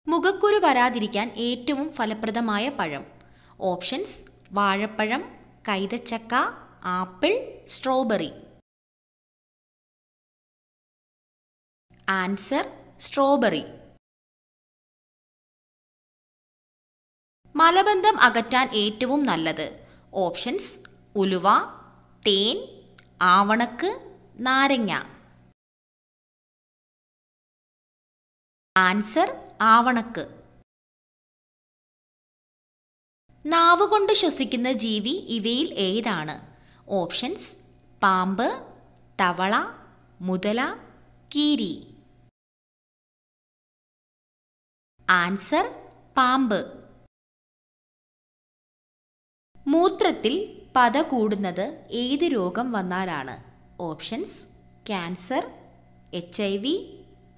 മുഖക്കുരു വരാതിരിക്കാൻ ഏറ്റവും ഫലപ്രദമായ പഴം. ഓപ്ഷൻസ്: വാഴപ്പഴം, കൈതച്ചക്ക, ആപ്പിൾ, സ്ട്രോബെറി. Answer: strawberry. മലബന്ധം അകറ്റാൻ ഏറ്റവും നല്ലത്. ഓപ്ഷൻസ്: ഉലുവ, തേൻ, ആവണക്ക്, നാരങ്ങ. ആൻസർ: ആവണക്ക്. നാവുകൊണ്ട് ശ്വസിക്കുന്ന ജീവി ഇവയിൽ ഏതാണ്? ഓപ്ഷൻസ്: പാമ്പ്, തവള, മുതല, കീരി. ആൻസർ: പാമ്പ്. മൂത്രത്തിൽ പത കൂടുന്നത് ഏത് രോഗം വന്നാലാണ്? ഓപ്ഷൻസ്: ക്യാൻസർ, HIV,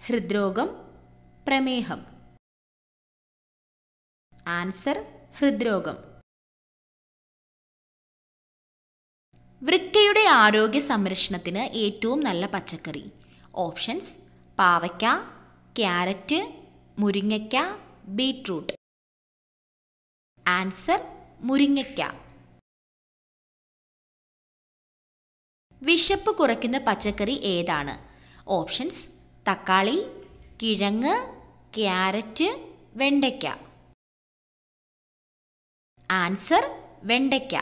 ഹൃദ്രോഗം, പ്രമേഹം. ആൻസർ: ഹൃദ്രോഗം. വൃക്കയുടെ ആരോഗ്യ സംരക്ഷണത്തിന് ഏറ്റവും നല്ല പച്ചക്കറി. ഓപ്ഷൻസ്: പാവയ്ക്ക, ക്യാരറ്റ്, മുരിങ്ങയ്ക്ക, ബീറ്റ്റൂട്ട്. ആൻസർ: മുരിങ്ങയ്ക്ക. വിശപ്പ് കുറയ്ക്കുന്ന പച്ചക്കറി ഏതാണ്? ഓപ്ഷൻസ്: തക്കാളി, കിഴങ്ങ്, ക്യാരറ്റ്, വെണ്ടയ്ക്ക. ആൻസർ: വെണ്ടയ്ക്ക.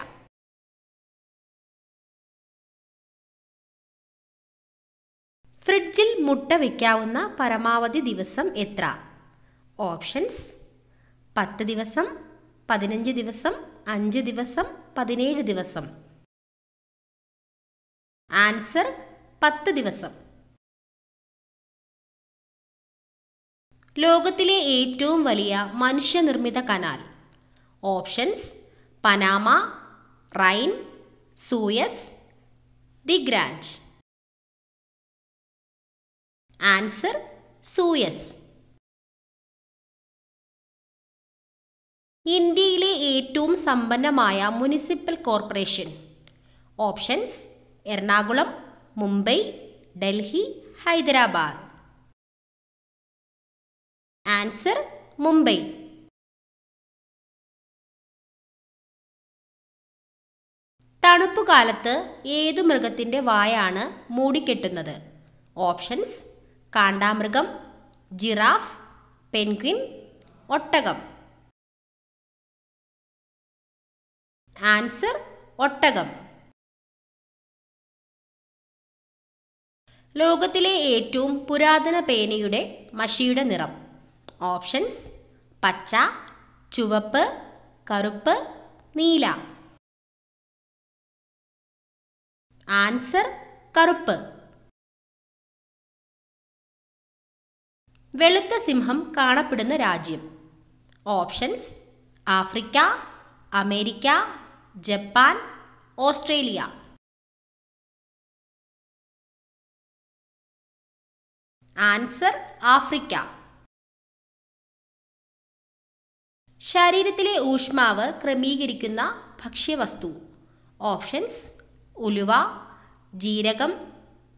ഫ്രിഡ്ജിൽ മുട്ട വയ്ക്കാവുന്ന പരമാവധി ദിവസം എത്ര? ഓപ്ഷൻസ്: 10 ദിവസം, 15 ദിവസം, 5 ദിവസം, 17 ദിവസം. ആൻസർ: 10 ദിവസം. ലോകത്തിലെ ഏറ്റവും വലിയ മനുഷ്യനിർമ്മിത canal. Options: Panama, Rhine, Suez, the Grand. Answer: Suez. ഇന്ത്യയിലെ ഏറ്റവും സമ്പന്നമായ municipal corporation. Options: Ernakulam, Mumbai, Delhi, Hyderabad. Answer: Mumbai. തണുപ്പുകാലത്ത് ഏതു മൃഗത്തിൻ്റെ വായാണ് മൂടിക്കെട്ടുന്നത്? ഓപ്ഷൻസ്: കാണ്ടാമൃഗം, ജിറാഫ്, പെൻഗ്വിൻ, ഒട്ടകം. ആൻസർ: ഒട്ടകം. ലോകത്തിലെ ഏറ്റവും പുരാതന പേനയുടെ മഷിയുടെ നിറം. ഓപ്ഷൻസ്: പച്ച, ചുവപ്പ്, കറുപ്പ്, നീല. ആൻസർ: കറുപ്പ്. വെളുത്ത സിംഹം കാണപ്പെടുന്ന രാജ്യം. Options: Africa, America, Japan, Australia. Answer: Africa. ശരീരത്തിലെ ഊഷ്മാവ് ക്രമീകരിക്കുന്ന ഭക്ഷ്യവസ്തു. ഓപ്ഷൻസ്: ഉലുവ, ജീരകം,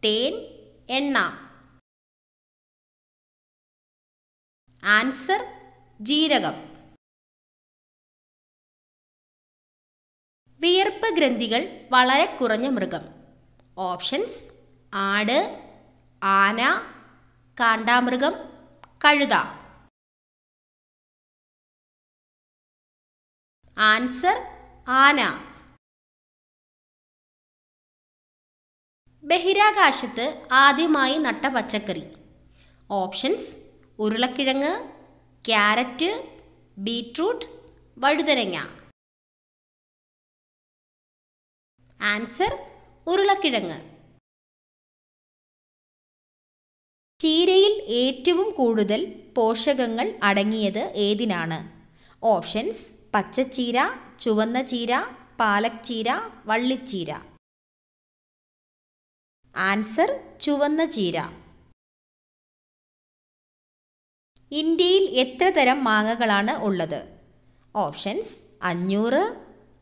തേൻ, എണ്ണ. ആൻസർ: ജീരകം. വിയർപ്പ് ഗ്രന്ഥികൾ വളരെ കുറഞ്ഞ മൃഗം. ഓപ്ഷൻസ്: ആട്, ആന, കാണ്ടാമൃഗം, കഴുത. ആൻസർ: ആന. ബഹിരാകാശത്ത് ആദ്യമായി നട്ട പച്ചക്കറി. ഓപ്ഷൻസ്: ഉരുളക്കിഴങ്ങ്, ക്യാരറ്റ്, ബീറ്റ്റൂട്ട്, വഴുതനങ്ങ. ആൻസർ: ഉരുളക്കിഴങ്ങ്. ചീരയിൽ ഏറ്റവും കൂടുതൽ പോഷകങ്ങൾ അടങ്ങിയത് ഏതിനാണ്? ഓപ്ഷൻസ്: പച്ചച്ചീര, ചുവന്ന ചീര, പാലക് ചീര, വള്ളിച്ചീര. ആൻസർ: ചുവന്ന ചീര. ഇന്ത്യയിൽ എത്ര തരം മാങ്ങകളാണ് ഉള്ളത്? ഓപ്ഷൻസ്: 500,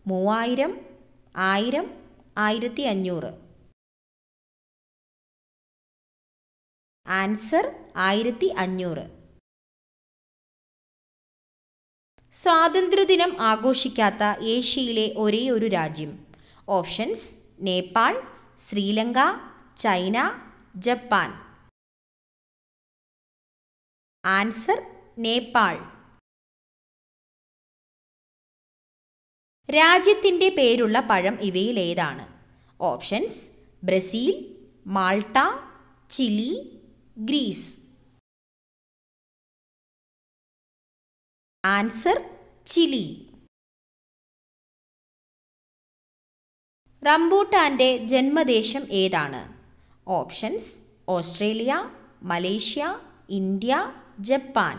3000, 1000, 1500. ആൻസർ: 1500. സ്വാതന്ത്ര്യദിനം ആഘോഷിക്കാത്ത ഏഷ്യയിലെ ഒരേയൊരു രാജ്യം. Options: Nepal, Sri Lanka, China, Japan. Answer: Nepal. രാജ്യത്തിൻ്റെ പേരുള്ള പഴം ഇവയിലേതാണ്? Options: Brazil, Malta, Chile, Greece. Answer: Chile. റംബൂട്ടാൻ്റെ ജന്മദേശം ഏതാണ്? Options: Australia, Malaysia, India, Japan.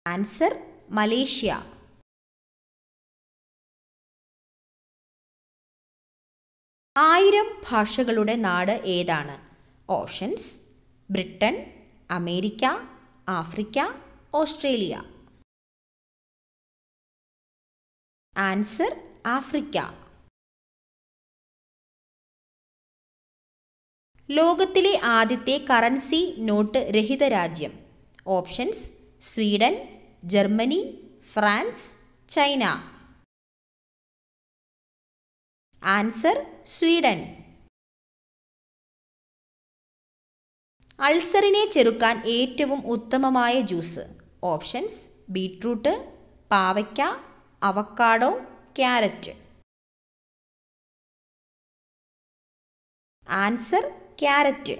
Answer: Malaysia. ആയിരം ഭാഷകളുടെ നാട് ഏതാണ്? Options: Britain, America, Africa, Australia. Answer: Africa. ലോകത്തിലെ ആദ്യത്തെ കറൻസി നോട്ട് രഹിത രാജ്യം. Options: Sweden, Germany, France, China. Answer: Sweden. അൾസറിനെ ചെറുക്കാൻ ഏറ്റവും ഉത്തമമായ ജ്യൂസ്. ഓപ്ഷൻസ്: ബീറ്റ്റൂട്ട്, പാവയ്ക്ക, അവക്കാഡോ, ക്യാരറ്റ്. Answer: carrot.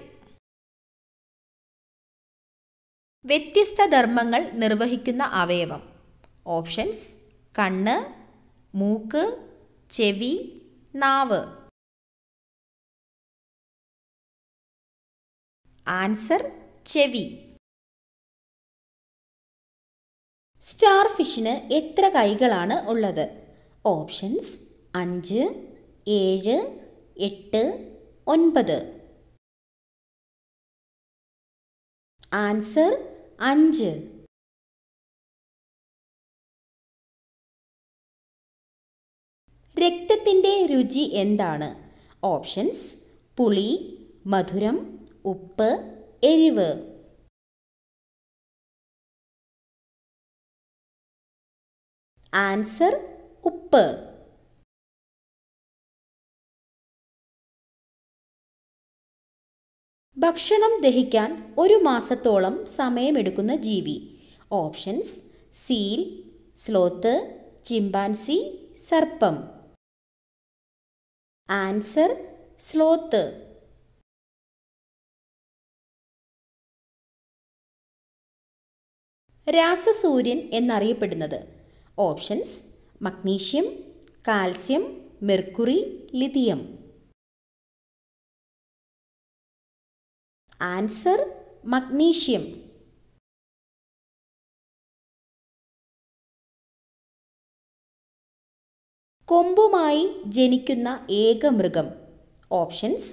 വ്യത്യസ്ത ധർമ്മങ്ങൾ നിർവഹിക്കുന്ന അവയവം. ഓപ്ഷൻസ്: കണ്ണ്, മൂക്ക്, ചെവി, നാവ്. ആൻസർ: ചെവി. സ്റ്റാർ ഫിഷിന് എത്ര കൈകളാണ് ഉള്ളത്? ഓപ്ഷൻസ്: 5, 7, 8, 9. ആൻസർ: 5. രക്തത്തിൻ്റെ രുചി എന്താണ്? ഓപ്ഷൻസ്: പുളി, മധുരം, ഉപ്പ്, എരിവ്. ആൻസർ: ഉപ്പ്. ഭക്ഷണം ദഹിക്കാൻ ഒരു മാസത്തോളം സമയമെടുക്കുന്ന ജീവി. ഓപ്ഷൻസ്: സീൽ, സ്ലോത്ത്, ചിമ്പാൻസി, സർപ്പം. Answer: sloth. രാസസൂര്യൻ എന്നറിയപ്പെടുന്നത്. Options: magnesium, calcium, mercury, lithium. Answer: magnesium. കൊമ്പുമായി ജനിക്കുന്ന ഏക മൃഗം. ഓപ്ഷൻസ്: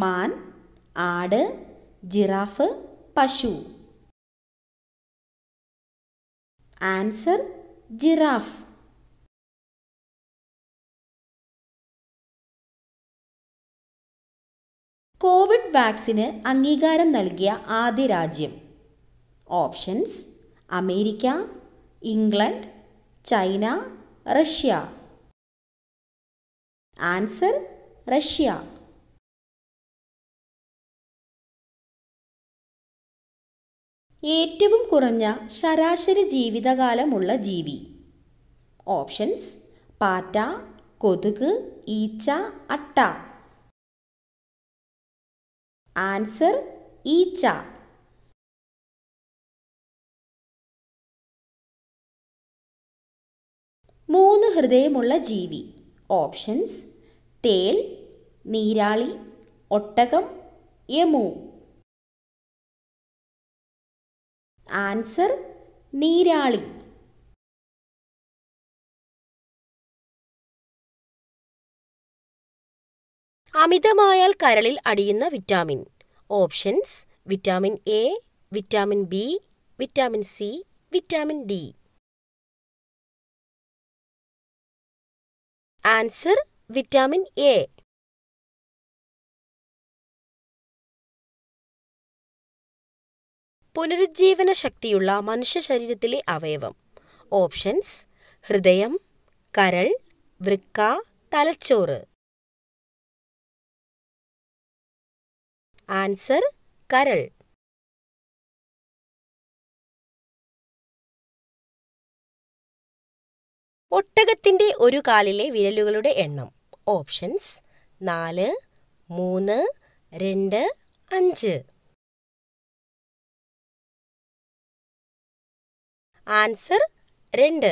മാൻ, ആട്, ജിറാഫ്, പശു. Answer: giraffe. കോവിഡ് വാക്സിന് അംഗീകാരം നൽകിയ ആദ്യ രാജ്യം. Options: America, England, China, Russia. Answer: Russia. ഏറ്റവും കുറഞ്ഞ ശരാശരി ജീവിതകാലമുള്ള ജീവി. ഓപ്ഷൻസ്: പാറ്റ, കൊതുക്, ഈച്ച, അട്ട. ആൻസർ: ഈച്ച. മൂന്ന് ഹൃദയമുള്ള ജീവി. ഓപ്ഷൻസ്: തേൾ, നീരാളി, ഒട്ടകം, എമു. ആൻസർ: നീരാളി. അമിതമായാൽ കരളിൽ അടിയുന്ന vitamin. Options: vitamin A, vitamin B, vitamin C, vitamin D. Answer: vitamin A. പുനരുജ്ജീവന ശക്തിയുള്ള മനുഷ്യ ശരീരത്തിലെ അവയവം? ഓപ്ഷൻസ്: ഹൃദയം, കരൾ, വൃക്ക, തലച്ചോറ്. ആൻസർ: കരൾ. ഒട്ടകത്തിന്റെ ഒരു കാലിലെ വിരലുകളുടെ എണ്ണം? ഓപ്ഷൻസ്: 4, 3, 2, 5. ആൻസർ: 2.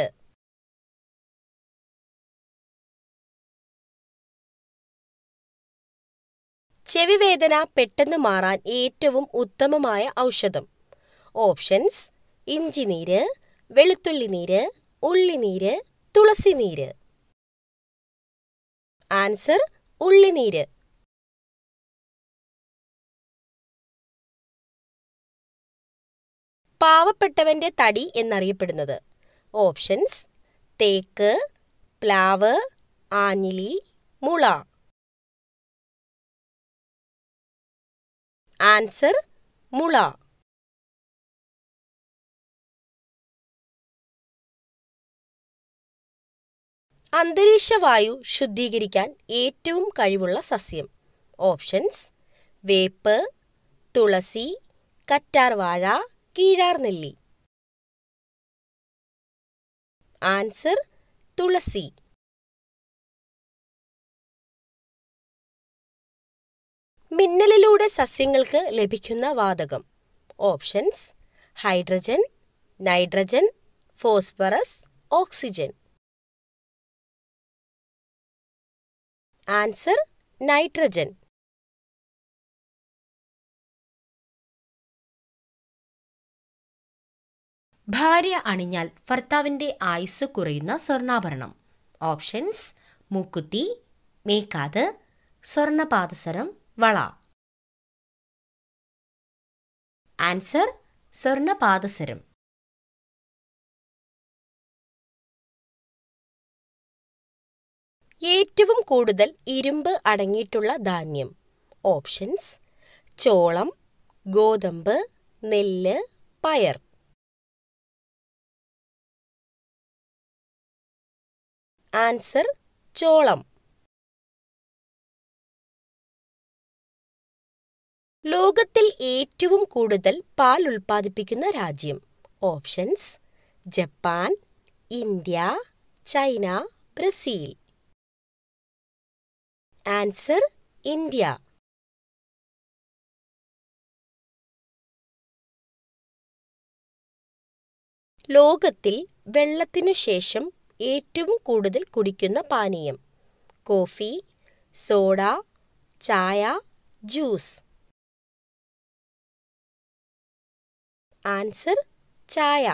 ചെവിവേദന പെട്ടെന്ന് മാറാൻ ഏറ്റവും ഉത്തമമായ ഔഷധം? ഓപ്ഷൻസ്: ഇഞ്ചിനീര്, വെളുത്തുള്ളിനീര്, ഉള്ളിനീര്, തുളസിനീര്. ആൻസർ: ഉള്ളിനീര്. പാവപ്പെട്ടവന്റെ തടി എന്നറിയപ്പെടുന്നത്? ഓപ്ഷൻസ്: തേക്ക്, പ്ലാവ്, ആഞ്ഞിലി, മുള. ആൻസർ: മുള. അന്തരീക്ഷവായു ശുദ്ധീകരിക്കാൻ ഏറ്റവും കഴിവുള്ള സസ്യം? ഓപ്ഷൻസ്: വേപ്പ്, തുളസി, കറ്റാർവാഴ, കീഴാർനെല്ലി. ആൻസർ: തുളസി. മിന്നലിലൂടെ സസ്യങ്ങൾക്ക് ലഭിക്കുന്ന വാതകം? Options: hydrogen, nitrogen, phosphorus, oxygen. Answer: nitrogen. ഭാര്യ അണിഞ്ഞാൽ ഭർത്താവിൻ്റെ ആയുസ് കുറയുന്ന സ്വർണ്ണാഭരണം? ഓപ്ഷൻസ്: മൂക്കുത്തി, മേക്കാത്, സ്വർണ്ണപാദസരം, വള. ആൻസർ: സ്വർണ്ണപാദസരം. ഏറ്റവും കൂടുതൽ ഇരുമ്പ് അടങ്ങിയിട്ടുള്ള ധാന്യം? ഓപ്ഷൻസ്: ചോളം, ഗോതമ്പ്, നെല്ല്, പയർ. ആൻസർ: ചോളം. ലോകത്തിൽ ഏറ്റവും കൂടുതൽ പാൽ ഉൽപ്പാദിപ്പിക്കുന്ന രാജ്യം? Options: Japan, India, China, Brazil. Answer: India. ലോകത്തിൽ വെള്ളത്തിനു ശേഷം ഏറ്റവും കൂടുതൽ കുടിക്കുന്ന പാനീയം? കോഫി, സോഡ, ചായ, ജ്യൂസ്. ആൻസർ: ചായ.